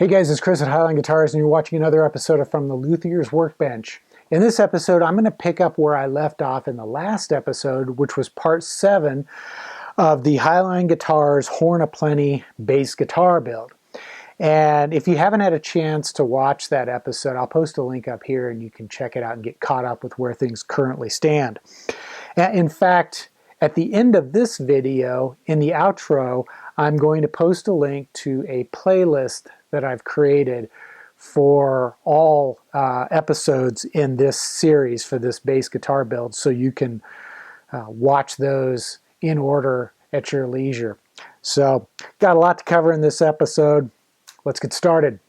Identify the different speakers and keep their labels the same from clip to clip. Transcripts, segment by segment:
Speaker 1: Hey guys, it's Chris at Highline Guitars, and you're watching another episode of From the Luthier's Workbench. In this episode, I'm going to pick up where I left off in the last episode, which was part 7 of the Highline Guitars Horn Aplenty bass guitar build. And if you haven't had a chance to watch that episode, I'll post a link up here and you can check it out and get caught up with where things currently stand. In fact, at the end of this video, in the outro, I'm going to post a link to a playlist that I've created for all episodes in this series for this bass guitar build, so you can watch those in order at your leisure. So, got a lot to cover in this episode. Let's get started.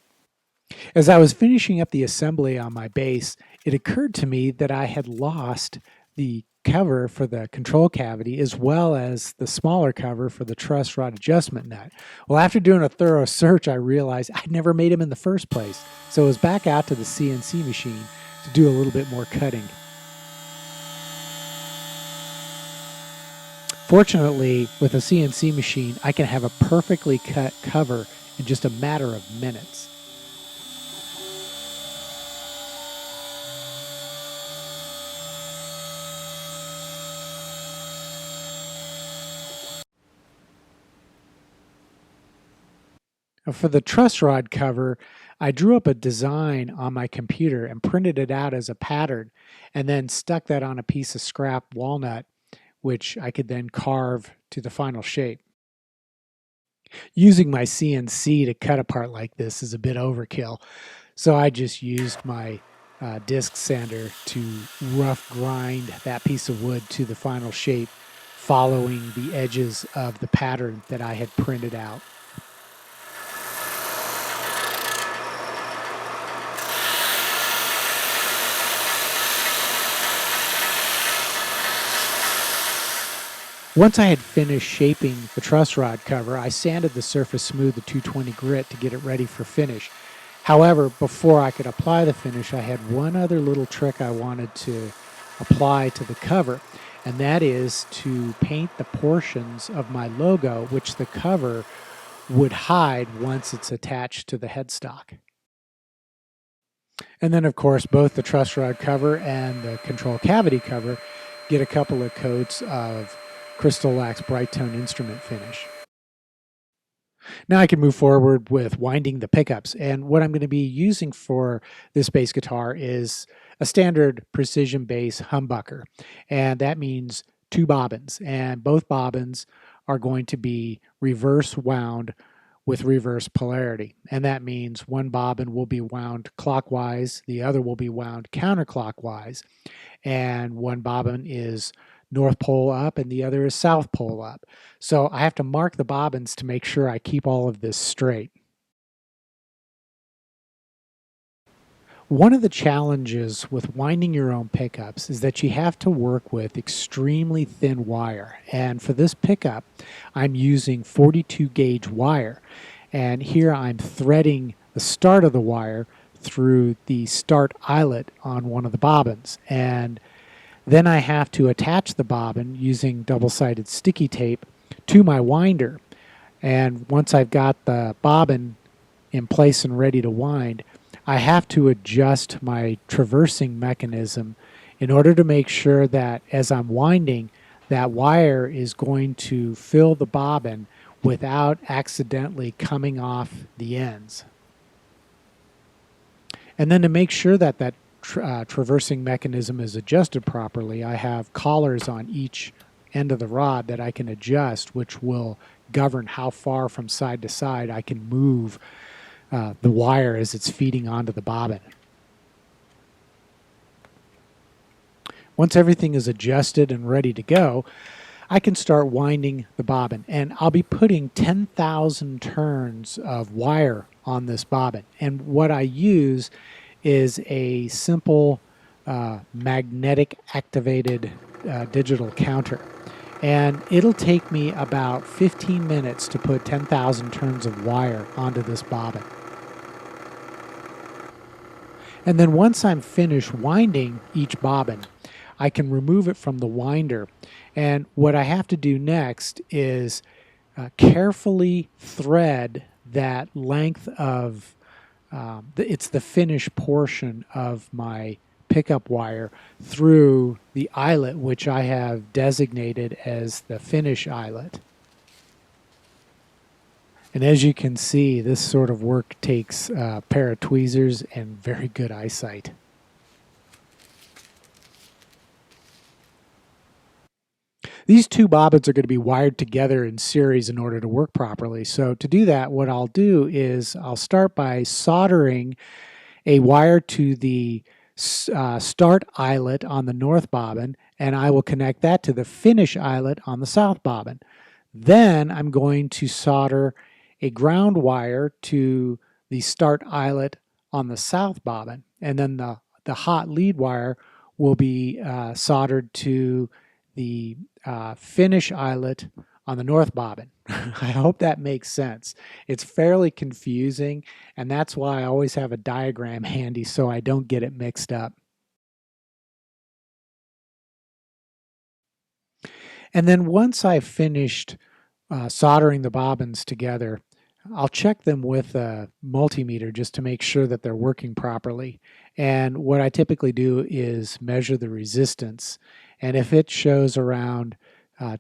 Speaker 1: As I was finishing up the assembly on my bass, it occurred to me that I had lost the cover for the control cavity as well as the smaller cover for the truss rod adjustment nut. Well, after doing a thorough search, I realized I'd never made them in the first place. So I was back out to the CNC machine to do a little bit more cutting. Fortunately, with a CNC machine, I can have a perfectly cut cover in just a matter of minutes. For the truss rod cover, I drew up a design on my computer and printed it out as a pattern, and then stuck that on a piece of scrap walnut, which I could then carve to the final shape. Using my CNC to cut a part like this is a bit overkill, so I just used my disc sander to rough grind that piece of wood to the final shape, following the edges of the pattern that I had printed out. Once I had finished shaping the truss rod cover, I sanded the surface smooth with 220 grit to get it ready for finish. However, before I could apply the finish, I had one other little trick I wanted to apply to the cover, and that is to paint the portions of my logo, which the cover would hide once it's attached to the headstock. And then, of course, both the truss rod cover and the control cavity cover get a couple of coats of Crystal Lax Bright Tone instrument finish. Now I can move forward with winding the pickups, and what I'm going to be using for this bass guitar is a standard precision bass humbucker, and that means 2 bobbins, and both bobbins are going to be reverse wound with reverse polarity, and that means one bobbin will be wound clockwise, the other will be wound counterclockwise, and one bobbin is North Pole up and the other is South Pole up. So I have to mark the bobbins to make sure I keep all of this straight. One of the challenges with winding your own pickups is that you have to work with extremely thin wire. And for this pickup, I'm using 42 gauge wire. And here I'm threading the start of the wire through the start eyelet on one of the bobbins. And then I have to attach the bobbin using double-sided sticky tape to my winder. And once I've got the bobbin in place and ready to wind, I have to adjust my traversing mechanism in order to make sure that as I'm winding, that wire is going to fill the bobbin without accidentally coming off the ends. And then to make sure that that traversing mechanism is adjusted properly, I have collars on each end of the rod that I can adjust, which will govern how far from side to side I can move the wire as it's feeding onto the bobbin. Once everything is adjusted and ready to go, I can start winding the bobbin, and I'll be putting 10,000 turns of wire on this bobbin. And what I use is a simple magnetic activated digital counter. And it'll take me about 15 minutes to put 10,000 turns of wire onto this bobbin. And then once I'm finished winding each bobbin, I can remove it from the winder. And what I have to do next is carefully thread that length of it's the finish portion of my pickup wire through the eyelet, which I have designated as the finish eyelet. And as you can see, this sort of work takes a pair of tweezers and very good eyesight. These two bobbins are going to be wired together in series in order to work properly. So to do that, what I'll do is I'll start by soldering a wire to the start eyelet on the north bobbin, and I will connect that to the finish eyelet on the south bobbin. Then I'm going to solder a ground wire to the start eyelet on the south bobbin, and then the hot lead wire will be soldered to the finish eyelet on the north bobbin. I hope that makes sense. It's fairly confusing, and that's why I always have a diagram handy so I don't get it mixed up. And then once I've finished soldering the bobbins together, I'll check them with a multimeter just to make sure that they're working properly. And what I typically do is measure the resistance. And if it shows around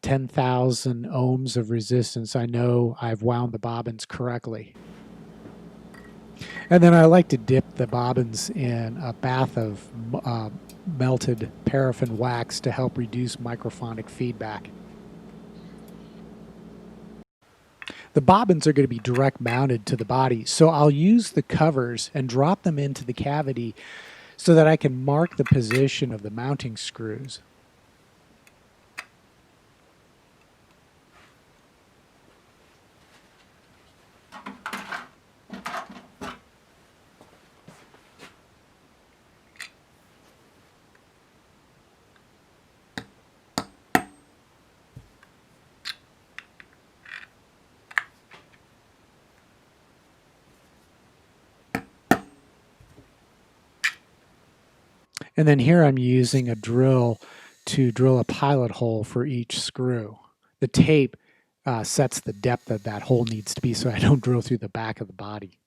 Speaker 1: 10,000 ohms of resistance, I know I've wound the bobbins correctly. And then I like to dip the bobbins in a bath of melted paraffin wax to help reduce microphonic feedback. The bobbins are going to be direct mounted to the body, so I'll use the covers and drop them into the cavity so that I can mark the position of the mounting screws. And then here I'm using a drill to drill a pilot hole for each screw. The tape sets the depth that that hole needs to be so I don't drill through the back of the body.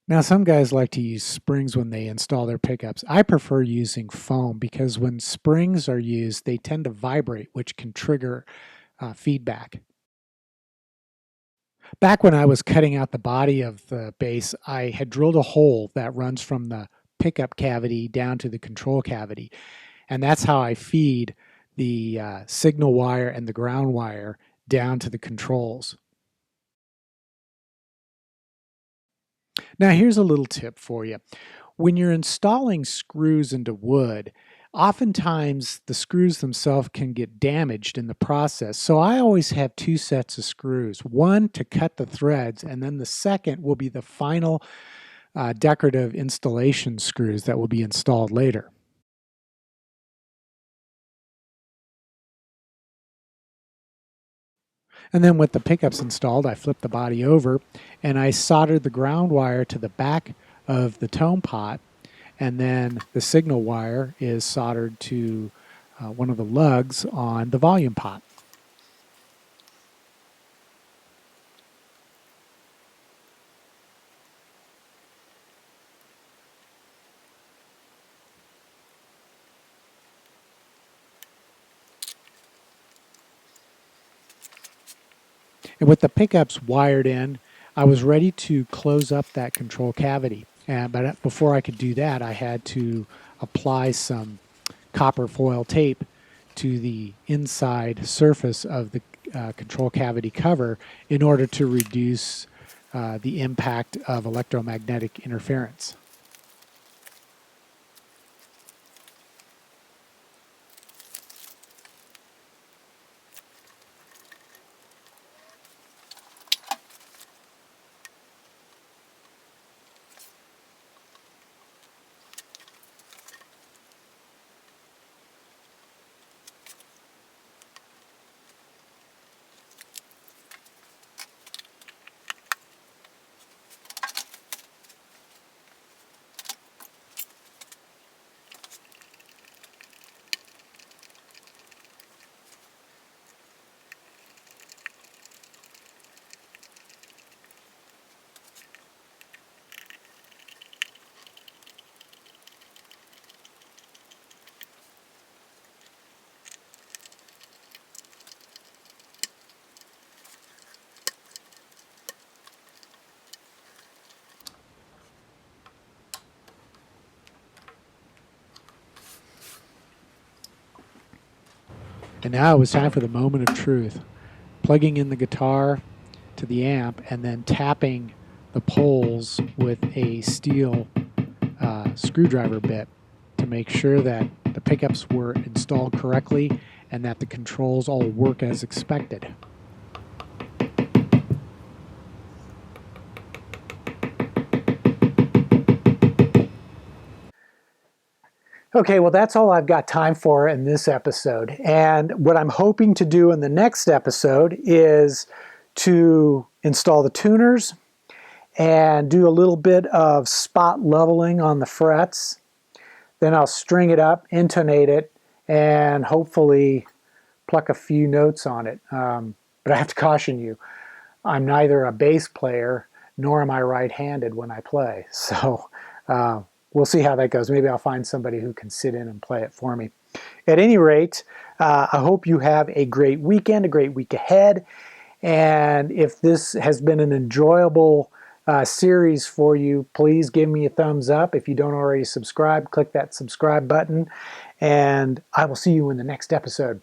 Speaker 1: Now, some guys like to use springs when they install their pickups. I prefer using foam because when springs are used, they tend to vibrate, which can trigger feedback. Back when I was cutting out the body of the base, I had drilled a hole that runs from the pickup cavity down to the control cavity. And that's how I feed the signal wire and the ground wire down to the controls. Now, here's a little tip for you. When you're installing screws into wood, oftentimes the screws themselves can get damaged in the process. So I always have two sets of screws, one to cut the threads, and then the second will be the final decorative installation screws that will be installed later. And then with the pickups installed, I flipped the body over and I soldered the ground wire to the back of the tone pot, and then the signal wire is soldered to one of the lugs on the volume pot. And with the pickups wired in, I was ready to close up that control cavity. But before I could do that, I had to apply some copper foil tape to the inside surface of the control cavity cover in order to reduce the impact of electromagnetic interference. And now it was time for the moment of truth. Plugging in the guitar to the amp and then tapping the poles with a steel screwdriver bit to make sure that the pickups were installed correctly and that the controls all work as expected. Okay, well, that's all I've got time for in this episode. And what I'm hoping to do in the next episode is to install the tuners and do a little bit of spot leveling on the frets. Then I'll string it up, intonate it, and hopefully pluck a few notes on it. But I have to caution you, I'm neither a bass player nor am I right-handed when I play. So we'll see how that goes. Maybe I'll find somebody who can sit in and play it for me. At any rate, I hope you have a great weekend, a great week ahead. And if this has been an enjoyable series for you, please give me a thumbs up. If you don't already subscribe, click that subscribe button. And I will see you in the next episode.